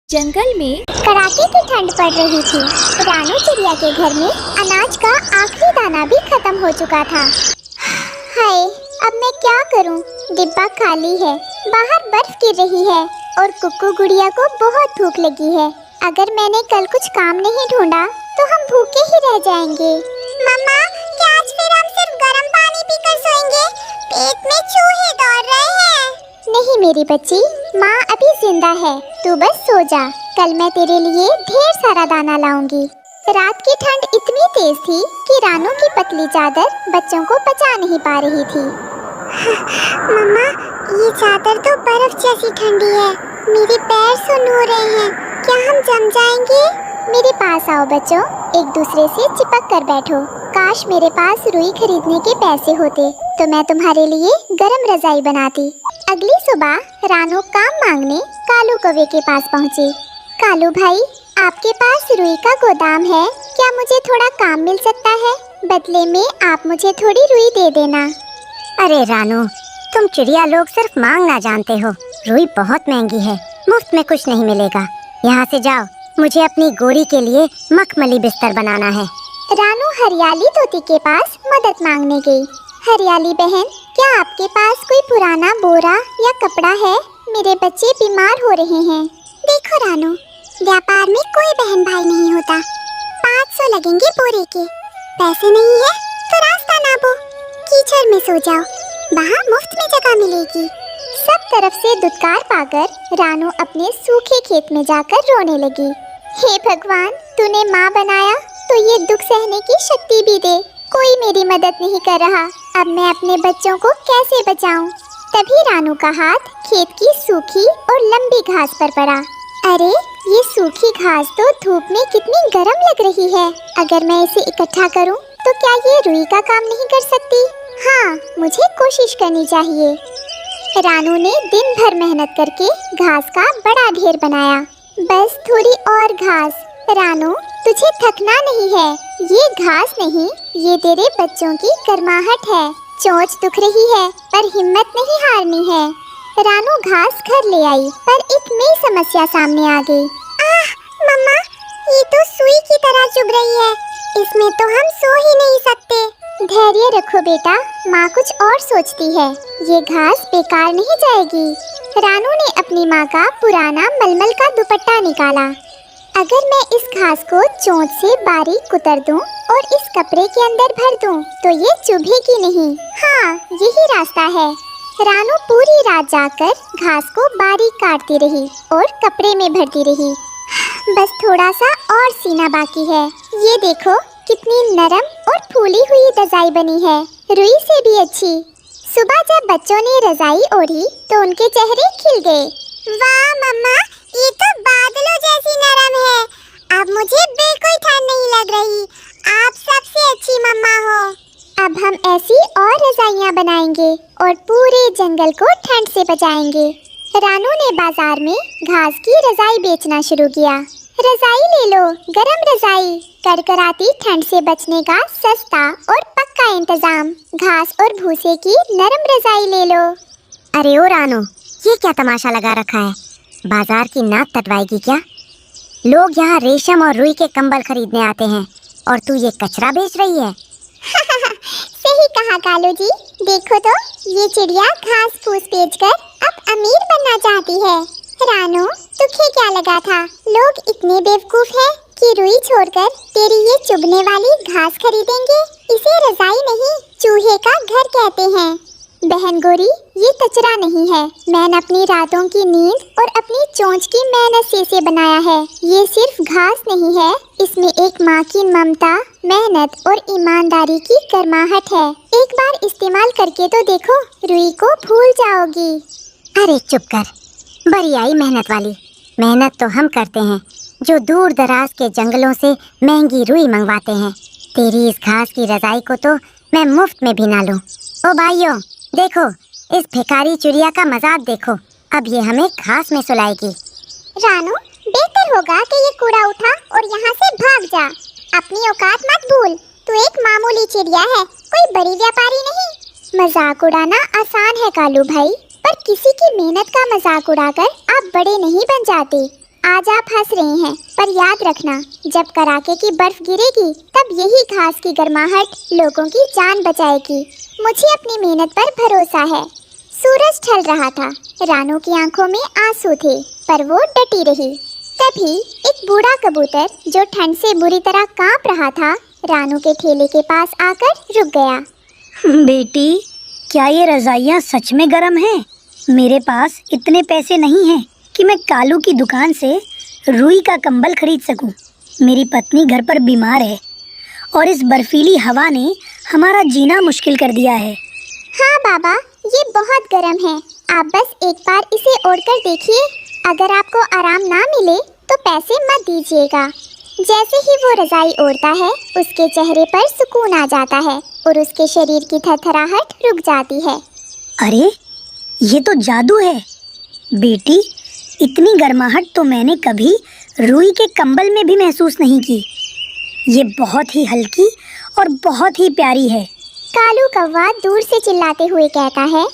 जंगल में कड़ाके की ठंड पड़ रही थी। रानू चिड़िया के घर में अनाज का आखिरी दाना भी खत्म हो चुका था। हाय, अब मैं क्या करूं? डिब्बा खाली है, बाहर बर्फ गिर रही है और कुक्कू गुड़िया को बहुत भूख लगी है। अगर मैंने कल कुछ काम नहीं ढूंढा तो हम भूखे ही रह जाएंगे। मम्मा, क्या आज फिर हम सिर्फ गर्म पानी पीकर सोएंगे? पेट में चूहे दौड़ रहे हैं। नहीं मेरी बच्ची, माँ अभी जिंदा है, तू बस सो जा। कल मैं तेरे लिए ढेर सारा दाना लाऊंगी। रात की ठंड इतनी तेज थी कि रानू की पतली चादर बच्चों को बचा नहीं पा रही थी। मम्मा, ये चादर तो बर्फ जैसी ठंडी है, मेरे पैर सुन्न हो रहे हैं, क्या हम जम जाएंगे? मेरे पास आओ बच्चों, एक दूसरे से चिपक कर बैठो। काश मेरे पास रुई खरीदने के पैसे होते तो मैं तुम्हारे लिए गरम रजाई बनाती। अगली सुबह रानू काम मांगने कालू कौवे के पास पहुंची। कालू भाई, आपके पास रुई का गोदाम है, क्या मुझे थोड़ा काम मिल सकता है? बदले में आप मुझे थोड़ी रुई दे देना। अरे रानू, तुम चिड़िया लोग सिर्फ मांगना जानते हो। रुई बहुत महंगी है, मुफ्त में कुछ नहीं मिलेगा। यहाँ से जाओ, मुझे अपनी गोरी के लिए मखमली बिस्तर बनाना है। रानू हरियाली तोती के पास मदद मांगने गई। हरियाली बहन, क्या आपके पास कोई पुराना बोरा या कपड़ा है? मेरे बच्चे बीमार हो रहे हैं। देखो रानू, व्यापार में कोई बहन भाई नहीं होता। 500 लगेंगे बोरे के। पैसे नहीं है तो रास्ता नापो, कीचड़ में सो जाओ, वहाँ मुफ्त में जगह मिलेगी। सब तरफ से दुत्कार पाकर रानू अपने सूखे खेत में जाकर रोने लगी। हे भगवान, तूने माँ बनाया तो ये दुख सहने की शक्ति भी दे। कोई मेरी मदद नहीं कर रहा, अब मैं अपने बच्चों को कैसे बचाऊं? तभी रानू का हाथ खेत की सूखी और लंबी घास पर पड़ा। अरे, ये सूखी घास तो धूप में कितनी गर्म लग रही है। अगर मैं इसे इकट्ठा करूं तो क्या ये रुई का काम नहीं कर सकती? हाँ, मुझे कोशिश करनी चाहिए। रानू ने दिन भर मेहनत करके घास का बड़ा ढेर बनाया। बस थोड़ी और घास। रानू, तुझे थकना नहीं है, ये घास नहीं, ये तेरे बच्चों की गर्माहट है। चोंच दुख रही है पर हिम्मत नहीं हारनी है। रानू घास घर ले आई पर एक नई समस्या सामने आ गई। आह मम्मा, ये तो सुई की तरह चुभ रही है, इसमें तो हम सो ही नहीं सकते। धैर्य रखो बेटा, माँ कुछ और सोचती है, ये घास बेकार नहीं जाएगी। रानू ने अपनी माँ का पुराना मलमल का दुपट्टा निकाला। अगर मैं इस घास को चोंच से बारीक कुतर दूं और इस कपड़े के अंदर भर दूं तो ये चुभेगी नहीं। हाँ, यही रास्ता है। रानू पूरी रात जाकर घास को बारीक काटती रही और कपड़े में भरती रही। बस थोड़ा सा और सीना बाकी है। ये देखो कितनी नरम और फूली हुई रजाई बनी है, रुई से भी अच्छी। सुबह जब बच्चों ने रजाई ओढ़ी तो उनके चेहरे खिल गए। वाह मम्मा, ये तो बादलों जैसी नरम है। अब मुझे बिल्कुल ठंड नहीं लग रही। आप सबसे अच्छी मम्मा हो। अब हम ऐसी और रजाइयाँ बनाएंगे और पूरे जंगल को ठंड से बचाएंगे। रानू ने बाजार में घास की रजाई बेचना शुरू किया। रजाई ले लो, गरम रजाई, कड़कड़ाती ठंड से बचने का सस्ता और पक्का इंतजाम। घास और भूसे की नरम रजाई ले लो। अरे ओ रानू, ये क्या तमाशा लगा रखा है? बाजार की नाक कटवाएगी क्या? लोग यहाँ रेशम और रुई के कंबल खरीदने आते हैं और तू ये कचरा बेच रही है। सही कहा कालू जी। देखो तो, ये चिड़िया घास फूस बेचकर अब अमीर बनना चाहती है। रानू, तुझे क्या लगा था लोग इतने बेवकूफ हैं कि रुई छोड़कर तेरी ये चुभने वाली घास खरीदेंगे? इसे रजाई नहीं, चूहे का घर कहते हैं। बहन गोरी, ये कचरा नहीं है, मैंने अपनी रातों की नींद और अपनी चोंच की मेहनत से इसे बनाया है। ये सिर्फ घास नहीं है, इसमें एक माँ की ममता, मेहनत और ईमानदारी की गर्माहट है। एक बार इस्तेमाल करके तो देखो, रुई को भूल जाओगी। अरे चुप कर, बड़ी आई मेहनत वाली। मेहनत तो हम करते हैं जो दूर दराज के जंगलों से महंगी रुई मंगवाते हैं। तेरी इस घास की रजाई को तो मैं मुफ्त में भी ना लूं। ओ भाइयों, देखो, इस भिखारी चिड़िया का मजाक देखो, अब ये हमें घास में सुलाएगी। रानू, बेहतर होगा कि ये कूड़ा उठा और यहाँ से भाग जा। अपनी औकात मत भूल, तू एक मामूली चिड़िया है, कोई बड़ी व्यापारी नहीं। मजाक उड़ाना आसान है कालू भाई, पर किसी की मेहनत का मजाक उड़ाकर आप बड़े नहीं बन जाते। आज आप हंस रहे हैं, पर याद रखना, जब कड़ाके की बर्फ गिरेगी तब यही घास की गर्माहट लोगों की जान बचाएगी। मुझे अपनी मेहनत पर भरोसा है। सूरज ढल रहा था। रानू की आंखों में आंसू थे, पर वो डटी रही। तभी एक बूढ़ा कबूतर जो ठंड से बुरी तरह कांप रहा था, रानू के ठेले के पास आकर रुक गया। बेटी, क्या ये रजाइयाँ सच में गर्म हैं? मेरे पास इतने पैसे नहीं हैं कि मैं कालू की दुकान से रुई का कंबल खरीद सकूं। मेरी पत्नी घर पर बीमार है और इस बर्फीली हवा ने हमारा जीना मुश्किल कर दिया है। हाँ बाबा, ये बहुत गर्म है। आप बस एक बार इसे ओढ़कर देखिए। अगर आपको आराम ना मिले तो पैसे मत दीजिएगा। जैसे ही वो रजाई ओढ़ता है, उसके चेहरे पर सुकून आ जाता है और उसके शरीर की थरथराहट रुक जाती है। अरे, ये तो जादू है। बेटी, इतनी गर्माहट तो मैंने कभी रुई के कंबल में भी महसूस नहीं की। ये बहुत ही हल्की और बहुत ही प्यारी है। कालू कौवा दूर से चिल्लाते हुए कहता है,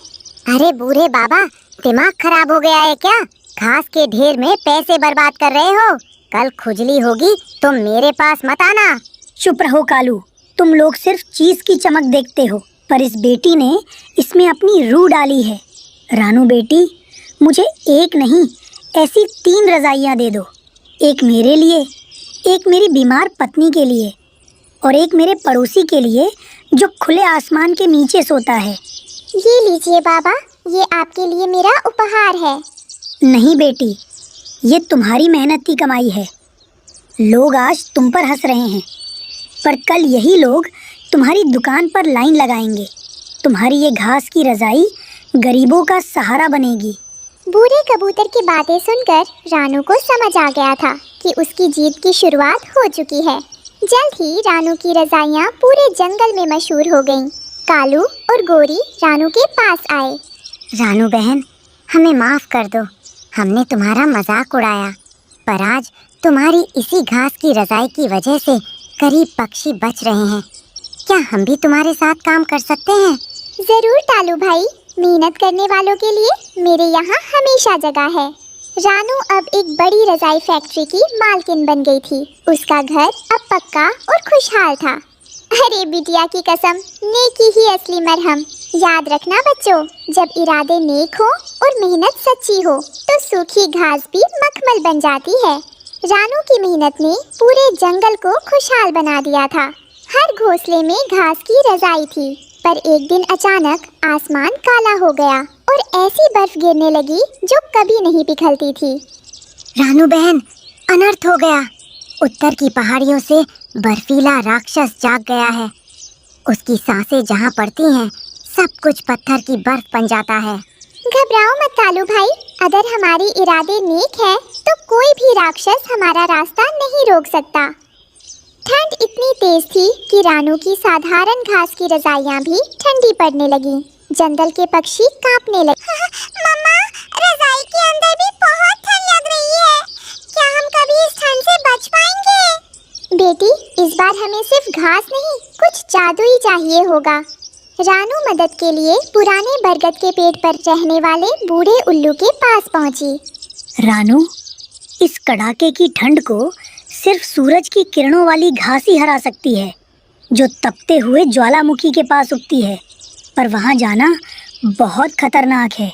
अरे बूढ़े बाबा, दिमाग खराब हो गया है क्या? घास के ढेर में पैसे बर्बाद कर रहे हो। कल खुजली होगी तो मेरे पास मत आना। चुप रहो कालू, तुम लोग सिर्फ चीज की चमक देखते हो, पर इस बेटी ने इसमें अपनी रूह डाली है। रानू बेटी, मुझे एक नहीं, ऐसी 3 रजाइयाँ दे दो। एक मेरे लिए, एक मेरी बीमार पत्नी के लिए और एक मेरे पड़ोसी के लिए जो खुले आसमान के नीचे सोता है। ये लीजिए बाबा, ये आपके लिए मेरा उपहार है। नहीं बेटी, ये तुम्हारी मेहनत की कमाई है। लोग आज तुम पर हंस रहे हैं, पर कल यही लोग तुम्हारी दुकान पर लाइन लगाएंगे। तुम्हारी ये घास की रजाई गरीबों का सहारा बनेगी। बूढ़े कबूतर की बातें सुनकर रानू को समझ आ गया था कि उसकी जीत की शुरुआत हो चुकी है। जल्द ही रानू की रजाइयाँ पूरे जंगल में मशहूर हो गईं। कालू और गोरी रानू के पास आए। रानू बहन, हमें माफ कर दो। हमने तुम्हारा मजाक उड़ाया, पर आज तुम्हारी इसी घास की रजाई की वजह से करीब पक्षी बच रहे हैं। क्या हम भी तुम्हारे साथ काम कर सकते हैं? जरूर टालू भाई, मेहनत करने वालों के लिए मेरे यहाँ हमेशा जगह है। रानू अब एक बड़ी रजाई फैक्ट्री की मालकिन बन गई थी। उसका घर अब पक्का और खुशहाल था। अरे बिटिया की कसम, नेकी ही असली मरहम। याद रखना बच्चों, जब इरादे नेक हो और मेहनत सच्ची हो तो सूखी घास भी मखमल बन जाती है। रानू की मेहनत ने पूरे जंगल को खुशहाल बना दिया था। हर घोंसले में घास की रजाई थी, पर एक दिन अचानक आसमान काला हो गया और ऐसी बर्फ गिरने लगी जो कभी नहीं पिघलती थी। रानू बहन, अनर्थ हो गया। उत्तर की पहाड़ियों से बर्फीला राक्षस जाग गया है। उसकी सांसें जहाँ पड़ती हैं, सब कुछ पत्थर की बर्फ बन जाता है। घबराओ मत कालू भाई, अगर हमारी इरादे नेक है तो कोई भी राक्षस हमारा रास्ता नहीं रोक सकता। ठंड इतनी तेज थी कि रानू की साधारण घास की रजाइयाँ भी ठंडी पड़ने लगी। जंगल के पक्षी कांपने लगे। मम्मा, रजाई के अंदर भी बहुत ठंड लग रही है। क्या हम कभी इस ठंड से बच पाएंगे? बेटी, इस बार हमें सिर्फ घास नहीं, कुछ जादू ही चाहिए होगा। रानू मदद के लिए पुराने बरगद के पेड़ पर रहने वाले बूढ़े उल्लू के पास पहुंची। रानू, इस कड़ाके की ठंड को सिर्फ सूरज की किरणों वाली घास ही हरा सकती है, जो तपते हुए ज्वालामुखी के पास उगती है। पर वहाँ जाना बहुत खतरनाक है।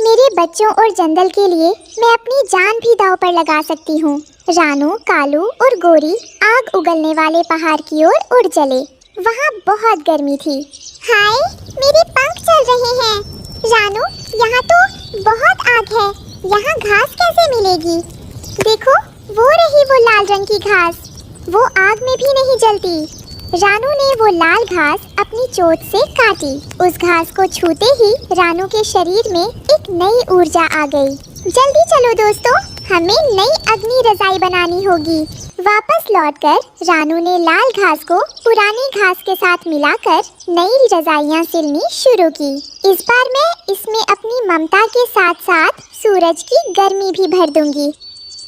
मेरे बच्चों और जंगल के लिए मैं अपनी जान भी दांव पर लगा सकती हूँ। रानू, कालू और गोरी आग उगलने वाले पहाड़ की ओर उड़ चले। वहाँ बहुत गर्मी थी। हाय, मेरे पंख चल रहे हैं। रानू, यहाँ तो बहुत आग है। यहाँ घास कैसे मिलेगी? देखो, वो रही वो लाल रंग की घास। वो आग में भी नहीं जलती। रानू ने वो लाल घास अपनी चोट से काटी। उस घास को छूते ही रानू के शरीर में एक नई ऊर्जा आ गई। जल्दी चलो दोस्तों, हमें नई अग्नि रजाई बनानी होगी। वापस लौटकर रानू ने लाल घास को पुरानी घास के साथ मिलाकर नई रजाइयाँ सिलनी शुरू की। इस बार मैं इसमें अपनी ममता के साथ साथ सूरज की गर्मी भी भर दूंगी।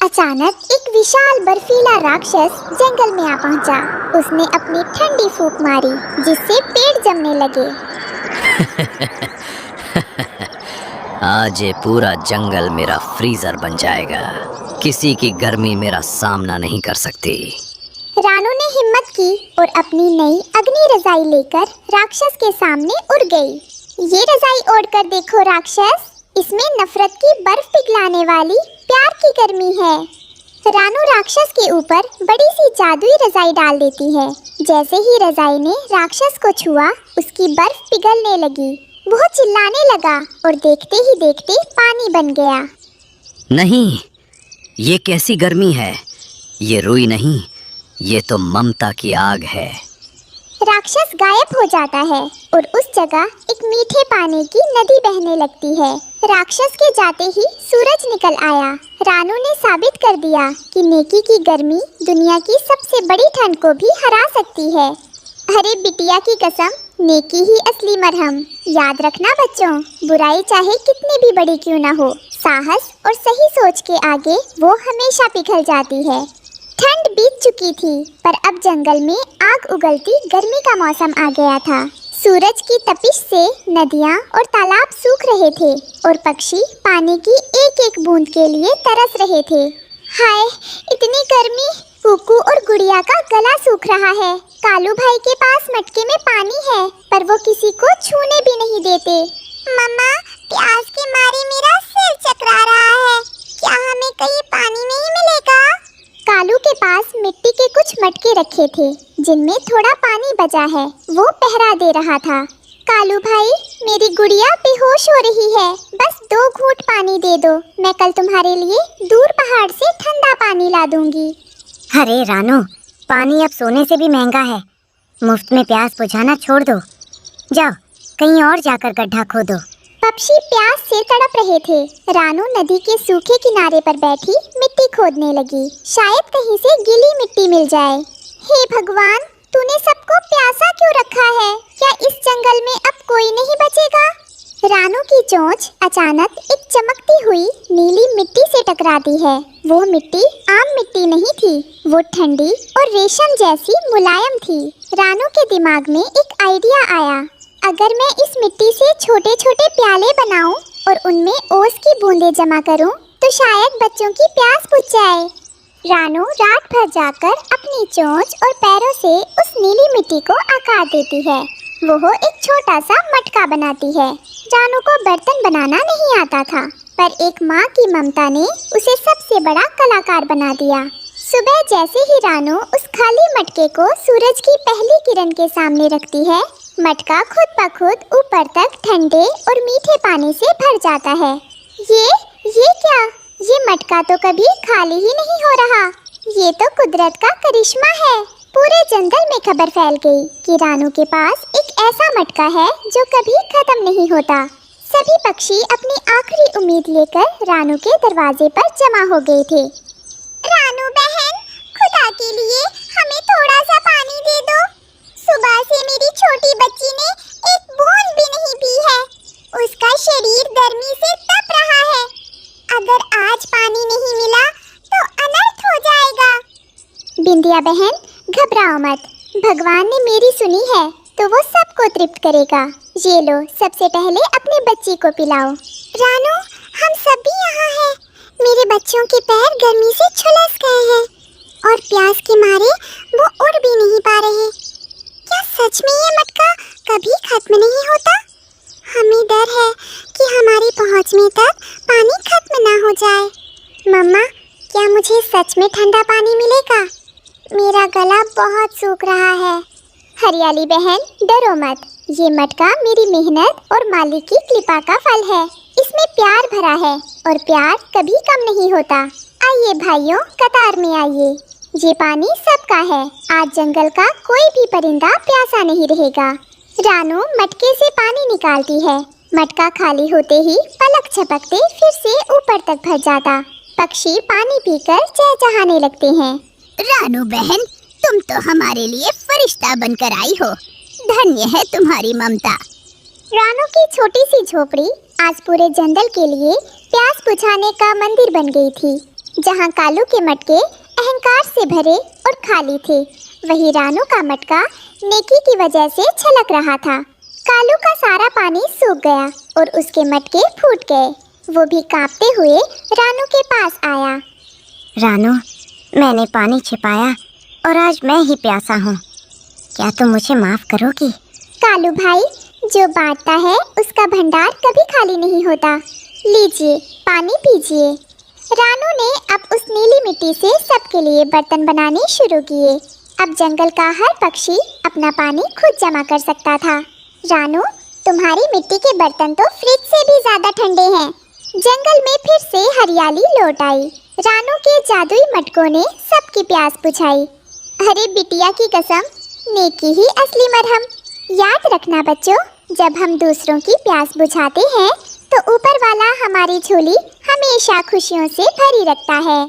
अचानक एक विशाल बर्फीला राक्षस जंगल में आ पहुंचा। उसने अपनी ठंडी फूंक मारी, जिससे पेड़ जमने लगे। आज ये पूरा जंगल मेरा फ्रीजर बन जाएगा। किसी की गर्मी मेरा सामना नहीं कर सकती। रानू ने हिम्मत की और अपनी नई अग्नि रजाई लेकर राक्षस के सामने उड़ गई। ये रजाई ओढ़कर देखो राक्षस, इसमें नफरत की बर्फ पिघलाने वाली प्यार की गर्मी है। रानू राक्षस के ऊपर बड़ी सी जादुई रजाई डाल देती है। जैसे ही रजाई ने राक्षस को छुआ, उसकी बर्फ पिघलने लगी। वो चिल्लाने लगा और देखते ही देखते पानी बन गया। नहीं, ये कैसी गर्मी है? ये रुई नहीं, ये तो ममता की आग है। राक्षस गायब हो जाता है और उस जगह एक मीठे पानी की नदी बहने लगती है। राक्षस के जाते ही सूरज निकल आया। रानू ने साबित कर दिया कि नेकी की गर्मी दुनिया की सबसे बड़ी ठंड को भी हरा सकती है। अरे बिटिया की कसम, नेकी ही असली मरहम। याद रखना बच्चों, बुराई चाहे कितनी भी बड़ी क्यों ना हो, साहस और सही सोच के आगे वो हमेशा पिघल जाती है। ठंड बीत चुकी थी, पर अब जंगल में आग उगलती गर्मी का मौसम आ गया था। सूरज की तपिश से नदियाँ और तालाब सूख रहे थे और पक्षी पानी की एक एक बूंद के लिए तरस रहे थे। हाय, इतनी गर्मी! कुकू और गुड़िया का गला सूख रहा है। कालू भाई के पास मटके में पानी है, पर वो किसी को छूने भी नहीं देते। मम्मा, प्यास के मारे मेरा सिर चकरा रहा है। क्या हमें कहीं पानी नहीं मिलेगा? कालू के पास मिट्टी के कुछ मटके रखे थे, जिनमें थोड़ा पानी बचा है। वो पहरा दे रहा था। कालू भाई, मेरी गुड़िया बेहोश हो रही है, बस 2 घूंट पानी दे दो। मैं कल तुम्हारे लिए दूर पहाड़ से ठंडा पानी ला दूंगी। अरे रानू, पानी अब सोने से भी महंगा है। मुफ्त में प्यास बुझाना छोड़ दो। जाओ, कहीं और जाकर गड्ढा खोदो। पक्षी प्यास से तड़प रहे थे। रानू नदी के सूखे किनारे पर बैठी मिट्टी खोदने लगी। शायद कहीं से गीली मिट्टी मिल जाए। हे भगवान, तूने सबको प्यासा क्यों रखा है? क्या इस जंगल में अब कोई नहीं बचेगा? रानू की चोंच अचानक एक चमकती हुई नीली मिट्टी से टकराती है। वो मिट्टी आम मिट्टी नहीं थी, वो ठंडी और रेशम जैसी मुलायम थी। रानू के दिमाग में एक आइडिया आया। अगर मैं इस मिट्टी से छोटे छोटे प्याले बनाऊं और उनमें ओस की बूंदें जमा करूं, तो शायद बच्चों की प्यास बुझ जाए। रानू रात भर जाकर अपनी चोंच और पैरों से उस नीली मिट्टी को आकार देती है। वो एक छोटा सा मटका बनाती है। रानू को बर्तन बनाना नहीं आता था, पर एक माँ की ममता ने उसे सबसे बड़ा कलाकार बना दिया। सुबह जैसे ही रानू उस खाली मटके को सूरज की पहली किरण के सामने रखती है, मटका खुद ब खुद ऊपर तक ठंडे और मीठे पानी से भर जाता है। ये क्या? ये मटका तो कभी खाली ही नहीं हो रहा। ये तो कुदरत का करिश्मा है। पूरे जंगल में खबर फैल गई कि रानू के पास एक ऐसा मटका है जो कभी खत्म नहीं होता। सभी पक्षी अपनी आखिरी उम्मीद लेकर रानू के दरवाजे पर जमा हो गए थे। रानू बहन, खुदा के लिए हमें थोड़ा सा पानी दे दो। सुबह से मेरी छोटी बच्ची ने एक बूंद भी नहीं पी है। उसका शरीर गर्मी से तप रहा है। अगर आज पानी नहीं मिला तो अनर्थ हो जाएगा। बिंदिया बहन, घबराओ मत। भगवान ने मेरी सुनी है तो वो सबको तृप्त करेगा। ये लो, सबसे पहले अपने बच्ची को पिलाओ। रानू, हम सब भी यहाँ हैं। मेरे बच्चों के पैर गर्मी से झुलस गए हैं और प्यास के मारे वो उड़ भी नहीं पा रहे। क्या सच में ये मटका कभी खत्म नहीं होता? हमें डर है कि हमारी पहुँचने तक पानी खत्म ना हो जाए। मम्मा, क्या मुझे सच में ठंडा पानी मिलेगा? मेरा गला बहुत सूख रहा है। हरियाली बहन, डरो मत। ये मटका मेरी मेहनत और मालिक की कृपा का फल है। इसमें प्यार भरा है और प्यार कभी कम नहीं होता। आइए भाइयों, कतार में आइए। ये पानी सबका है। आज जंगल का कोई भी परिंदा प्यासा नहीं रहेगा। रानू मटके से पानी निकालती है। मटका खाली होते ही पलक झपकते फिर से ऊपर तक भर जाता। पक्षी पानी पीकर चहचहाने लगते हैं। रानू बहन, तुम तो हमारे लिए फरिश्ता बनकर आई हो। धन्य है तुम्हारी ममता। रानू की छोटी सी झोपड़ी आज पूरे जंगल के लिए प्यास बुझाने का मंदिर बन गई थी। जहाँ कालू के मटके अहंकार से भरे और खाली थे, वही रानू का मटका नेकी की वजह से छलक रहा था। कालू का सारा पानी सूख गया और उसके मटके फूट गए। वो भी कांपते हुए रानू के पास आया। रानू, मैंने पानी छिपाया और आज मैं ही प्यासा हूँ। क्या तुम मुझे माफ करोगी? कालू भाई, जो बांटता है उसका भंडार कभी खाली नहीं होता। लीजिए, पानी पीजिए। रानू ने अब उस नीली मिट्टी से सबके लिए बर्तन बनाने शुरू किए। अब जंगल का हर पक्षी अपना पानी खुद जमा कर सकता था। रानू, तुम्हारी मिट्टी के बर्तन तो फ्रिज से भी ज्यादा ठंडे हैं। जंगल में फिर से हरियाली लौट आई। रानू के जादुई मटकों ने सबकी प्यास बुझाई। अरे बिटिया की कसम, नेकी ही असली मरहम। याद रखना बच्चों, जब हम दूसरों की प्यास बुझाते हैं तो ऊपर वाला हमारी झोली हमेशा खुशियों से भरी रखता है।